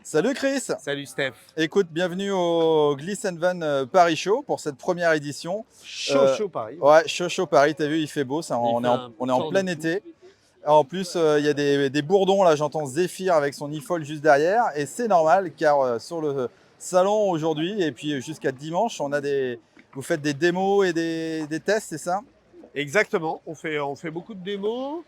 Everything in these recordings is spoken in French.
Salut Chris. Salut Steph. Écoute, bienvenue au Gliss Van Paris Show pour cette première édition. Chaud, chaud Paris, ouais. Ouais, chaud Paris, t'as vu, il fait beau, ça, Il on fait est un on est en temps de plein fou. été. En plus, il y a des bourdons, là j'entends Zéphyr avec son e-foil juste derrière, et c'est normal car sur le salon aujourd'hui et puis jusqu'à dimanche, vous faites des démos et des tests, c'est ça? Exactement, on fait beaucoup de démos,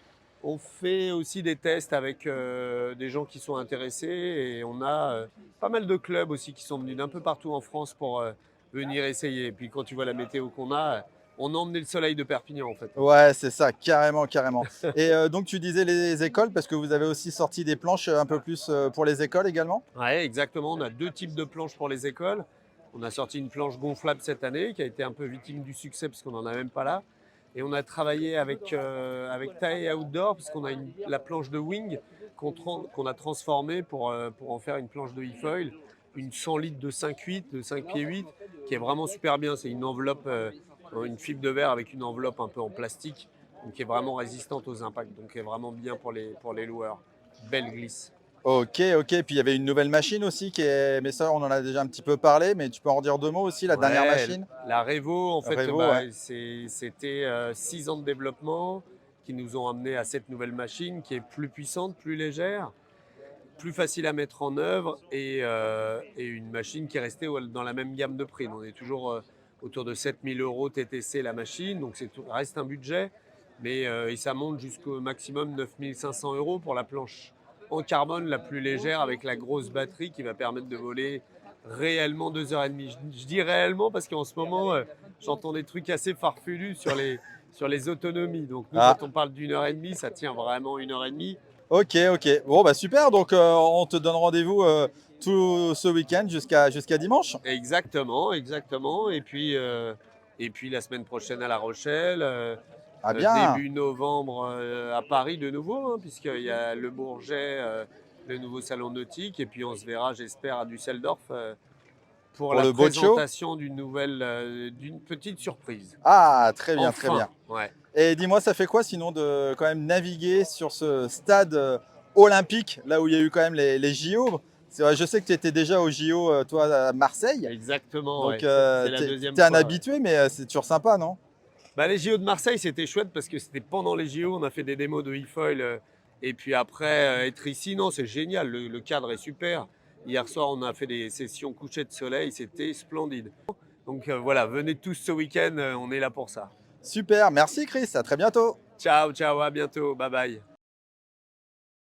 on fait aussi des tests avec des gens qui sont intéressés et on a pas mal de clubs aussi qui sont venus d'un peu partout en France pour venir essayer. Et puis quand tu vois la météo qu'on a, on a emmené le soleil de Perpignan en fait. Ouais, c'est ça, carrément, carrément. Et donc tu disais les écoles, parce que vous avez aussi sorti des planches un peu plus pour les écoles également? Ouais, exactement, on a deux types de planches pour les écoles. On a sorti une planche gonflable cette année qui a été un peu victime du succès parce qu'on n'en a même pas là. Et on a travaillé avec Tae Outdoor, puisqu'on a la planche de wing qu'on a transformée pour en faire une planche de e-foil, une 100 litres de 5,8, de 5 pieds 8, qui est vraiment super bien. C'est une enveloppe, une fibre de verre avec une enveloppe un peu en plastique, donc qui est vraiment résistante aux impacts, donc qui est vraiment bien pour les loueurs. Belle glisse. Ok, ok. Puis il y avait une nouvelle machine aussi mais ça, on en a déjà un petit peu parlé, mais tu peux en dire deux mots aussi, la dernière Ouais, machine? la Revo, en fait, Revo, bah, ouais. c'était 6 ans de développement qui nous ont amené à cette nouvelle machine qui est plus puissante, plus légère, plus facile à mettre en œuvre et une machine qui est restée dans la même gamme de prix. On est toujours autour de 7 000 euros TTC la machine, donc reste un budget, mais et ça monte jusqu'au maximum 9 500 euros pour la planche en carbone la plus légère avec la grosse batterie qui va permettre de voler réellement 2 heures et demie. Je dis réellement parce qu'en ce moment, j'entends des trucs assez farfelus sur les autonomies. Donc nous, Ah, quand on parle d'1 heure et demie, ça tient vraiment 1 heure et demie. ok, ok. Bon, bah super. Donc on te donne rendez-vous tout ce week-end jusqu'à dimanche. Exactement, exactement. Et puis la semaine prochaine à La Rochelle, Ah bien. début novembre à Paris de nouveau, hein, puisqu'il y a le Bourget, le nouveau salon nautique, et puis on se verra, j'espère, à Düsseldorf pour Pour la le boat show. présentation d'une petite surprise. Ah, très bien, très Enfin, bien. ouais. Et dis-moi, ça fait quoi sinon de quand même naviguer sur ce stade olympique, là où il y a eu quand même les JO? C'est vrai, je sais que tu étais déjà aux JO, toi, à Marseille. Exactement, Donc, ouais. C'est la deuxième t'es un fois, ouais. habitué, mais c'est toujours sympa, non? Bah, les JO de Marseille, c'était chouette parce que c'était pendant les JO, on a fait des démos de e-foil. Et puis après, être ici, non, c'est génial. Le cadre est super. Hier soir, on a fait des sessions coucher de soleil, c'était splendide. Donc voilà, venez tous ce week-end, on est là pour ça. Super, merci Chris, à très bientôt. Ciao, ciao, à bientôt, bye bye.